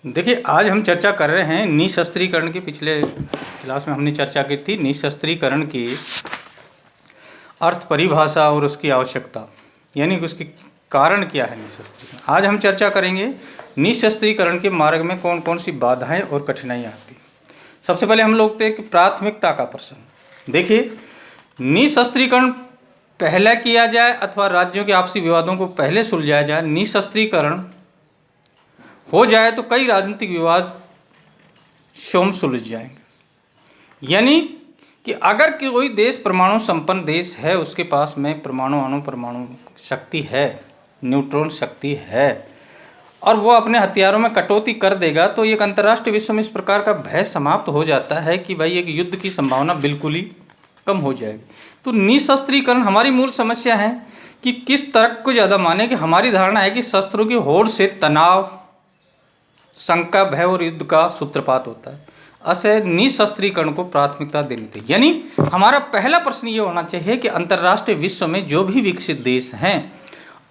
देखिए, आज हम चर्चा कर रहे हैं निःशस्त्रीकरण की। पिछले क्लास में हमने चर्चा की थी निःशस्त्रीकरण की अर्थ परिभाषा और उसकी आवश्यकता, यानी कि उसके कारण क्या है निःशस्त्रीकरण। आज हम चर्चा करेंगे निःशस्त्रीकरण के मार्ग में कौन कौन सी बाधाएं और कठिनाइयाँ आती हैं। सबसे पहले हम लोग देखते हैं कि प्राथमिकता का प्रश्न। देखिए, निःशस्त्रीकरण पहले किया जाए अथवा राज्यों के आपसी विवादों को पहले सुलझाया जाए, निःशस्त्रीकरण हो जाए तो कई राजनीतिक विवाद स्वयं सुलझ जाएंगे। यानी कि अगर कोई देश परमाणु संपन्न देश है, उसके पास में परमाणु अणु शक्ति है, न्यूट्रॉन शक्ति है, और वो अपने हथियारों में कटौती कर देगा, तो एक अंतर्राष्ट्रीय विश्व में इस प्रकार का भय समाप्त हो जाता है कि भाई एक युद्ध की संभावना बिल्कुल ही कम हो जाएगी। तो निःशस्त्रीकरण हमारी मूल समस्या है कि किस तर्क को ज़्यादा माने। कि हमारी धारणा है कि शस्त्रों की होड़ से तनाव, शंका, भय और युद्ध का सूत्रपात होता है। अतः निःशस्त्रीकरण को प्राथमिकता देनी चाहिए। यानी हमारा पहला प्रश्न ये होना चाहिए कि अंतर्राष्ट्रीय विश्व में जो भी विकसित देश हैं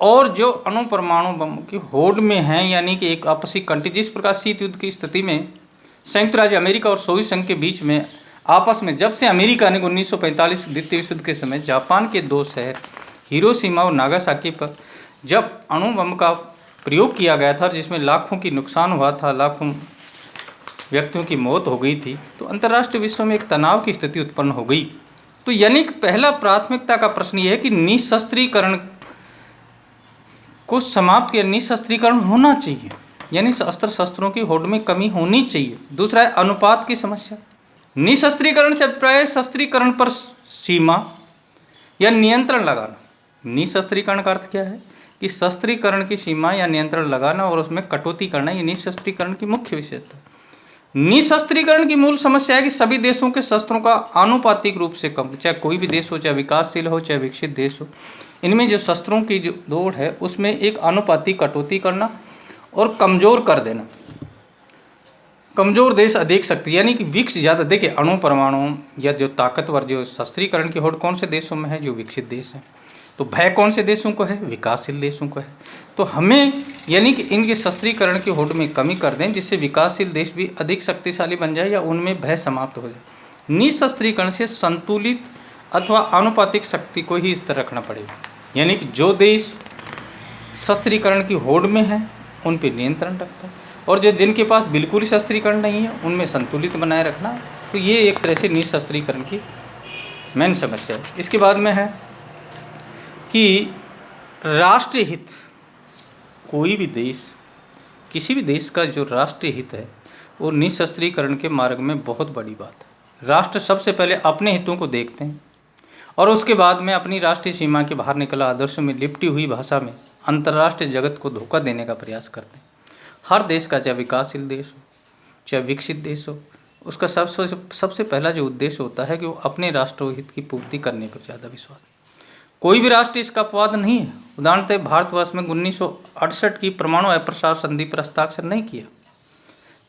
और जो अणु परमाणु बम की होड़ में हैं, यानी कि एक आपसी कंट्री, जिस प्रकार शीत युद्ध की स्थिति में संयुक्त राज्य अमेरिका और सोवियत संघ के बीच में आपस में, जब से अमेरिका ने 1945 द्वितीय विश्व युद्ध के समय जापान के दो शहर हिरोशिमा और नागासाकी पर जब अणु बम का प्रयोग किया गया था, जिसमें लाखों की नुकसान हुआ था, लाखों व्यक्तियों की मौत हो गई थी, तो अंतर्राष्ट्रीय विश्व में एक तनाव की स्थिति उत्पन्न हो गई। तो यानी पहला प्राथमिकता का प्रश्न ये है कि निःशस्त्रीकरण को समाप्त किया, निःशस्त्रीकरण होना चाहिए, यानी शस्त्रों की होड़ में कमी होनी चाहिए। दूसरा है अनुपात की समस्या। निःशस्त्रीकरण से अभिप्राय शस्त्रीकरण पर सीमा या नियंत्रण लगाना। निःशस्त्रीकरण का अर्थ क्या है कि शस्त्रीकरण की सीमा या नियंत्रण लगाना और उसमें कटौती करना, ये निःशस्त्रीकरण की मुख्य विशेषता है। निःशस्त्रीकरण की मूल समस्या है कि सभी देशों के शस्त्रों का आनुपातिक रूप से कम, चाहे कोई भी देश हो, चाहे विकासशील हो, चाहे विकसित देश हो, इनमें जो शस्त्रों की जो दौड़ है उसमें एक आनुपातिक कटौती करना और कमज़ोर कर देना। कमज़ोर देश अधिक शक्ति, यानी कि विकसित ज़्यादा। देखिए, अणु परमाणु या जो ताकतवर जो शस्त्रीकरण की होड़ कौन से देशों में है? जो विकसित देश हैं। तो भय कौन से देशों को है? विकासशील देशों को है। तो हमें यानी कि इनके शस्त्रीकरण की होड़ में कमी कर दें, जिससे विकासशील देश भी अधिक शक्तिशाली बन जाए या उनमें भय समाप्त हो जाए। निःशस्त्रीकरण से संतुलित अथवा आनुपातिक शक्ति को ही स्थिर रखना पड़ेगा। यानी कि जो देश शस्त्रीकरण की होड़ में है उन पर नियंत्रण रखता है, और जो जिनके पास बिल्कुल शस्त्रीकरण नहीं है उनमें संतुलित बनाए रखना। तो ये एक तरह से निःशस्त्रीकरण की मेन समस्या है। इसके बाद में है कि राष्ट्रीय हित। कोई भी देश, किसी भी देश का जो राष्ट्रीय हित है वो निःशस्त्रीकरण के मार्ग में बहुत बड़ी बात है। राष्ट्र सबसे पहले अपने हितों को देखते हैं और उसके बाद में अपनी राष्ट्रीय सीमा के बाहर निकला आदर्शों में लिपटी हुई भाषा में अंतर्राष्ट्रीय जगत को धोखा देने का प्रयास करते हैं। हर देश का, चाहे विकासशील देश हो चाहे विकसित देश हो, उसका सबसे पहला जो उद्देश्य होता है कि वो अपने राष्ट्रीय हित की पूर्ति करने पर ज़्यादा विश्वास। कोई भी राष्ट्र इसका अपवाद नहीं है। उदाहरणतः भारतवर्ष में 1968 की परमाणु अप्रसार संधि पर हस्ताक्षर नहीं किया।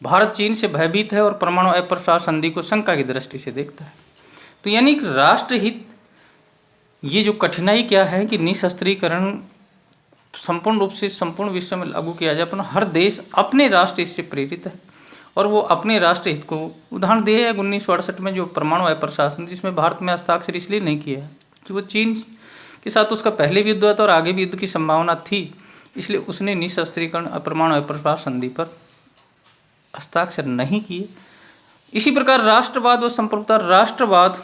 भारत चीन से भयभीत है और परमाणु अप्रसार संधि को शंका की दृष्टि से देखता है। तो यानी कि राष्ट्रहित, ये जो कठिनाई क्या है कि निःशस्त्रीकरण संपूर्ण रूप से संपूर्ण विश्व में लागू किया जाए, पर हर देश अपने राष्ट्र हित से प्रेरित है और वो अपने राष्ट्र हित को उदाहरण दिए है। 1968 में जो परमाणु अप्रसार संधि, जिसमें भारत में हस्ताक्षर इसलिए नहीं किया है कि वो चीन के साथ उसका पहले भी युद्ध हुआ था और आगे भी युद्ध की संभावना थी, इसलिए उसने निःशस्त्रीकरण परमाणु अप्रसार संधि पर हस्ताक्षर नहीं किए। इसी प्रकार राष्ट्रवाद व संप्रभुता, राष्ट्रवाद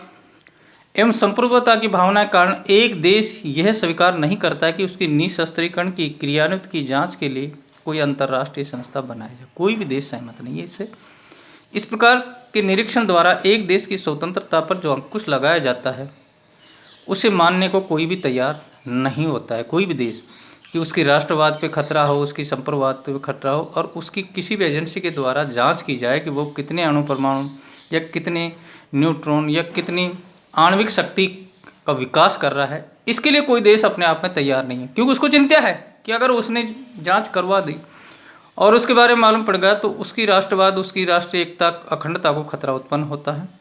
एवं संप्रभुता की भावना के कारण एक देश यह स्वीकार नहीं करता कि उसकी निःशस्त्रीकरण की क्रियान्वित की जांच के लिए कोई अंतर्राष्ट्रीय संस्था बनाया जाए। कोई भी देश सहमत नहीं है इससे। इस प्रकार के निरीक्षण द्वारा एक देश की स्वतंत्रता पर जो अंकुश लगाया जाता है उसे मानने को कोई भी तैयार नहीं होता है। कोई भी देश कि उसकी राष्ट्रवाद पे खतरा हो, उसकी संप्रभुवाद पे खतरा हो, और उसकी किसी भी एजेंसी के द्वारा जांच की जाए कि वो कितने अणु परमाणु या कितने न्यूट्रॉन या कितनी आणविक शक्ति का विकास कर रहा है, इसके लिए कोई देश अपने आप में तैयार नहीं है। क्योंकि उसको चिंता है कि अगर उसने जाँच करवा दी और उसके बारे में मालूम पड़ गया तो उसकी राष्ट्रवाद, उसकी राष्ट्रीय एकता, अखंडता को खतरा उत्पन्न होता है।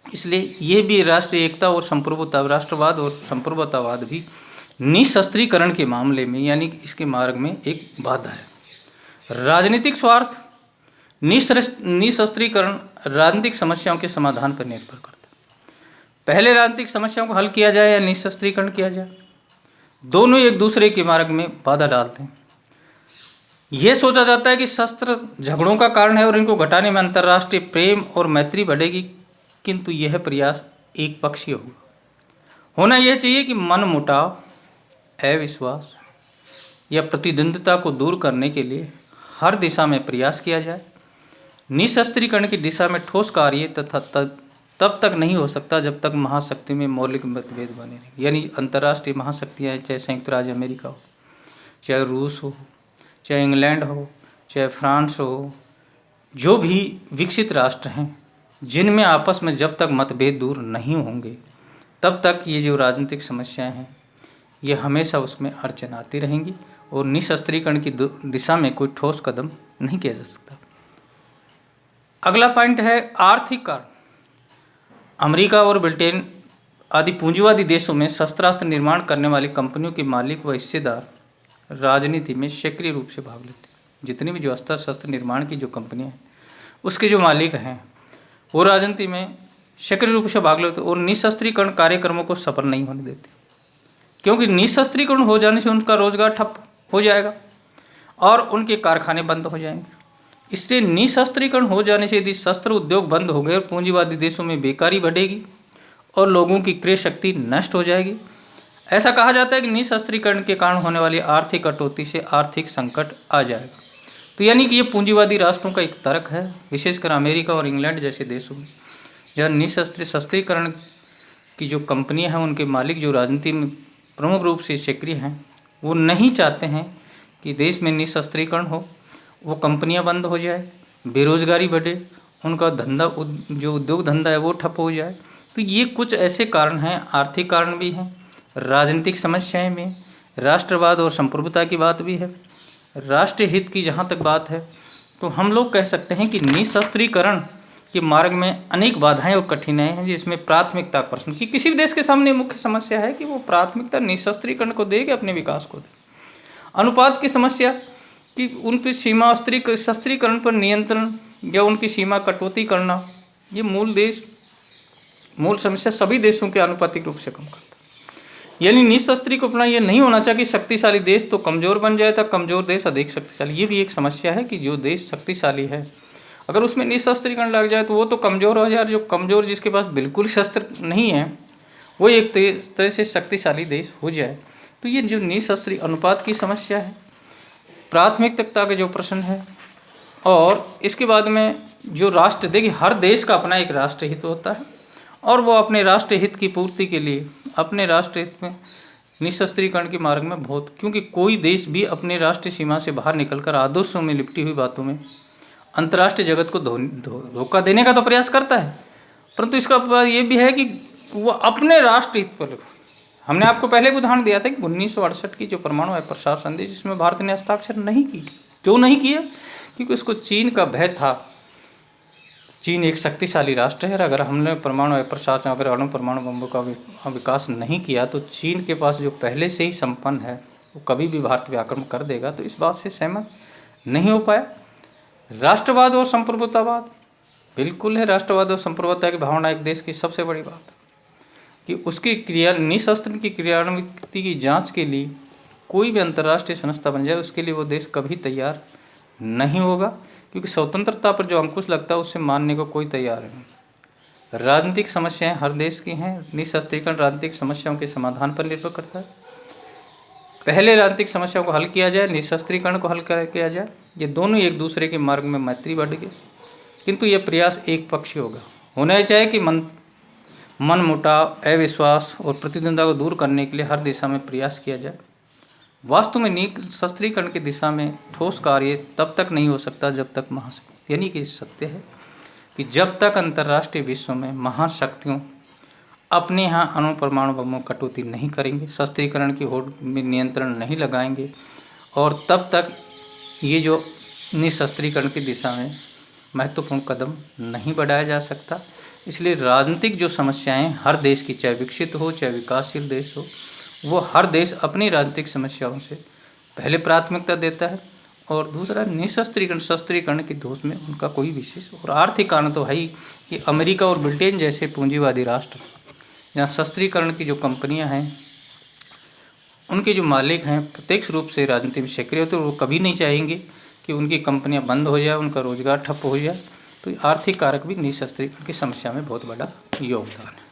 इसलिए ये भी राष्ट्रीय एकता और संप्रभुता, राष्ट्रवाद और संप्रभुतावाद भी निःशस्त्रीकरण के मामले में, यानी कि इसके मार्ग में एक बाधा है। राजनीतिक स्वार्थ निशस्त्रीकरण राजनीतिक समस्याओं के समाधान पर निर्भर करता है। पहले राजनीतिक समस्याओं को हल किया जाए या निशस्त्रीकरण किया जाए, दोनों एक दूसरे के मार्ग में बाधा डालते हैं। यह सोचा जाता है कि शस्त्र झगड़ों का कारण है और इनको घटाने में अंतर्राष्ट्रीय प्रेम और मैत्री बढ़ेगी, किंतु यह प्रयास एक पक्षीय होगा। होना यह चाहिए कि मनमुटाव, अविश्वास या प्रतिद्वंद्विता को दूर करने के लिए हर दिशा में प्रयास किया जाए। निशस्त्रीकरण की दिशा में ठोस कार्य तथा तब तक नहीं हो सकता जब तक महाशक्ति में मौलिक मतभेद बने रहें। यानी अंतर्राष्ट्रीय महाशक्तियाँ, चाहे संयुक्त राज्य अमेरिका हो, चाहे रूस हो, चाहे इंग्लैंड हो, चाहे फ्रांस हो, जो भी विकसित राष्ट्र हैं, जिनमें आपस में जब तक मतभेद दूर नहीं होंगे तब तक ये जो राजनीतिक समस्याएं हैं ये हमेशा उसमें अड़चन आती रहेंगी और निशस्त्रीकरण की दिशा में कोई ठोस कदम नहीं किया जा सकता। अगला पॉइंट है आर्थिक कारण। अमेरिका और ब्रिटेन आदि पूंजीवादी देशों में शस्त्रास्त्र निर्माण करने वाली कंपनियों के मालिक व हिस्सेदार राजनीति में सक्रिय रूप से भाग लेते हैं। जितनी भी जो अस्त्र शस्त्र निर्माण की जो कंपनियां हैं उसके जो मालिक हैं वो राजनीति में सक्रिय रूप से भाग लेते और निशस्त्रीकरण कार्यक्रमों को सफल नहीं होने देते, क्योंकि निशस्त्रीकरण हो जाने से उनका रोजगार ठप हो जाएगा और उनके कारखाने बंद हो जाएंगे। इसलिए निशस्त्रीकरण हो जाने से यदि शस्त्र उद्योग बंद हो गए और पूंजीवादी देशों में बेकारी बढ़ेगी और लोगों की क्रय शक्ति नष्ट हो जाएगी। ऐसा कहा जाता है कि निशस्त्रीकरण के कारण होने वाली आर्थिक कटौती से आर्थिक संकट आ जाएगा। तो यानी कि ये पूंजीवादी राष्ट्रों का एक तर्क है, विशेषकर अमेरिका और इंग्लैंड जैसे देशों में जहाँ निशस्त्रीकरण की जो कंपनियां हैं उनके मालिक जो राजनीति में प्रमुख रूप से सक्रिय हैं वो नहीं चाहते हैं कि देश में निशस्त्रीकरण हो, वो कंपनियां बंद हो जाए, बेरोजगारी बढ़े, उनका धंधा जो उद्योग धंधा है वो ठप हो जाए। तो ये कुछ ऐसे कारण हैं, आर्थिक कारण भी हैं, राजनीतिक समस्याएं में, राष्ट्रवाद और संप्रभुता की बात भी है, राष्ट्रीय हित की जहाँ तक बात है तो हम लोग कह सकते हैं कि निशस्त्रीकरण के मार्ग में अनेक बाधाएं और कठिनाइयां हैं, जिसमें प्राथमिकता प्रश्न की किसी भी देश के सामने मुख्य समस्या है कि वो प्राथमिकता निशस्त्रीकरण को दे कि अपने विकास को दे। अनुपात की समस्या कि उनकी सीमा शस्त्रीकरण पर नियंत्रण या उनकी सीमा कटौती करना, ये मूल समस्या सभी देशों के आनुपातिक रूप से कम करता है। यानी निशस्त्री को अपना ये नहीं होना चाहिए कि शक्तिशाली देश तो कमज़ोर बन जाए, तब कमज़ोर देश अधिक शक्तिशाली। ये भी एक समस्या है कि जो देश शक्तिशाली है अगर उसमें निशस्त्रीकरण लग जाए तो वो तो कमज़ोर हो जाए, जो कमज़ोर जिसके पास बिल्कुल शस्त्र नहीं है वो एक तरह से शक्तिशाली देश हो जाए। तो ये जो निशस्त्री अनुपात की समस्या है, प्राथमिकता का जो प्रश्न है, और इसके बाद में जो राष्ट्र, देखिए हर देश का अपना एक राष्ट्र हित होता है और वो अपने राष्ट्र हित की पूर्ति के लिए अपने राष्ट्र हित में निशस्त्रीकरण के मार्ग में क्योंकि कोई देश भी अपने राष्ट्रीय सीमा से बाहर निकलकर आदर्शों में लिपटी हुई बातों में अंतर्राष्ट्रीय जगत को धोखा देने का तो प्रयास करता है, परंतु इसका ये भी है कि वो अपने राष्ट्र हित पर। हमने आपको पहले एक उदाहरण दिया था कि 1968 की जो परमाणु अप्रसार संधि जिसमें भारत ने हस्ताक्षर नहीं की। क्यों नहीं किया? क्योंकि उसको चीन का भय था। चीन एक शक्तिशाली राष्ट्र है, अगर हमने परमाणु अप्रसार अगर अणु परमाणु बमों का विकास नहीं किया तो चीन के पास जो पहले से ही संपन्न है वो कभी भी भारत पे आक्रमण कर देगा। तो इस बात से सहमत नहीं हो पाया। राष्ट्रवाद और संप्रभुतावाद बिल्कुल है, राष्ट्रवाद और संप्रभुता की भावना एक देश की सबसे बड़ी बात है कि उसकी निशस्त्र की क्रियान्विति की जांच के लिए कोई भी अंतर्राष्ट्रीय संस्था बन जाए उसके लिए वो देश कभी तैयार नहीं होगा, क्योंकि स्वतंत्रता पर जो अंकुश लगता है उससे मानने को कोई तैयार नहीं। राजनीतिक समस्याएं हर देश की हैं। निशस्त्रीकरण राजनीतिक समस्याओं के समाधान पर निर्भर करता है। पहले राजनीतिक समस्याओं को हल किया जाए, निशस्त्रीकरण को हल किया जाए, ये दोनों एक दूसरे के मार्ग में मैत्री बढ़ गई, किंतु ये प्रयास एक पक्षीय होगा। होना चाहिए कि मन मुटाव, अविश्वास और प्रतिद्वंद्विता को दूर करने के लिए हर दिशा में प्रयास किया जाए। वास्तव में निशस्त्रीकरण की दिशा में ठोस कार्य तब तक नहीं हो सकता जब तक महाशक्ति, यानी कि सत्य है कि जब तक अंतर्राष्ट्रीय विश्व में महाशक्तियों अपने यहाँ अणु परमाणु बमों कटौती नहीं करेंगे, शस्त्रीकरण की होड़ में नियंत्रण नहीं लगाएंगे, और तब तक ये जो निशस्त्रीकरण की दिशा में महत्वपूर्ण कदम नहीं बढ़ाया जा सकता। इसलिए राजनीतिक जो समस्याएं हर देश की, चाहे विकसित हो चाहे विकासशील देश हो, वो हर देश अपनी राजनीतिक समस्याओं से पहले प्राथमिकता देता है और दूसरा निशस्त्रीकरण, शस्त्रीकरण के दोष में उनका कोई विशेष, और आर्थिक कारण तो है ही कि अमेरिका और ब्रिटेन जैसे पूंजीवादी राष्ट्र जहाँ शस्त्रीकरण की जो कंपनियां हैं उनके जो मालिक हैं प्रत्यक्ष रूप से राजनीति में सक्रिय होते, वो कभी नहीं चाहेंगे कि उनकी कंपनियां बंद हो जाए, उनका रोजगार ठप हो जाए। तो आर्थिक कारक भी निशस्त्रीकरण की समस्या में बहुत बड़ा योगदान है।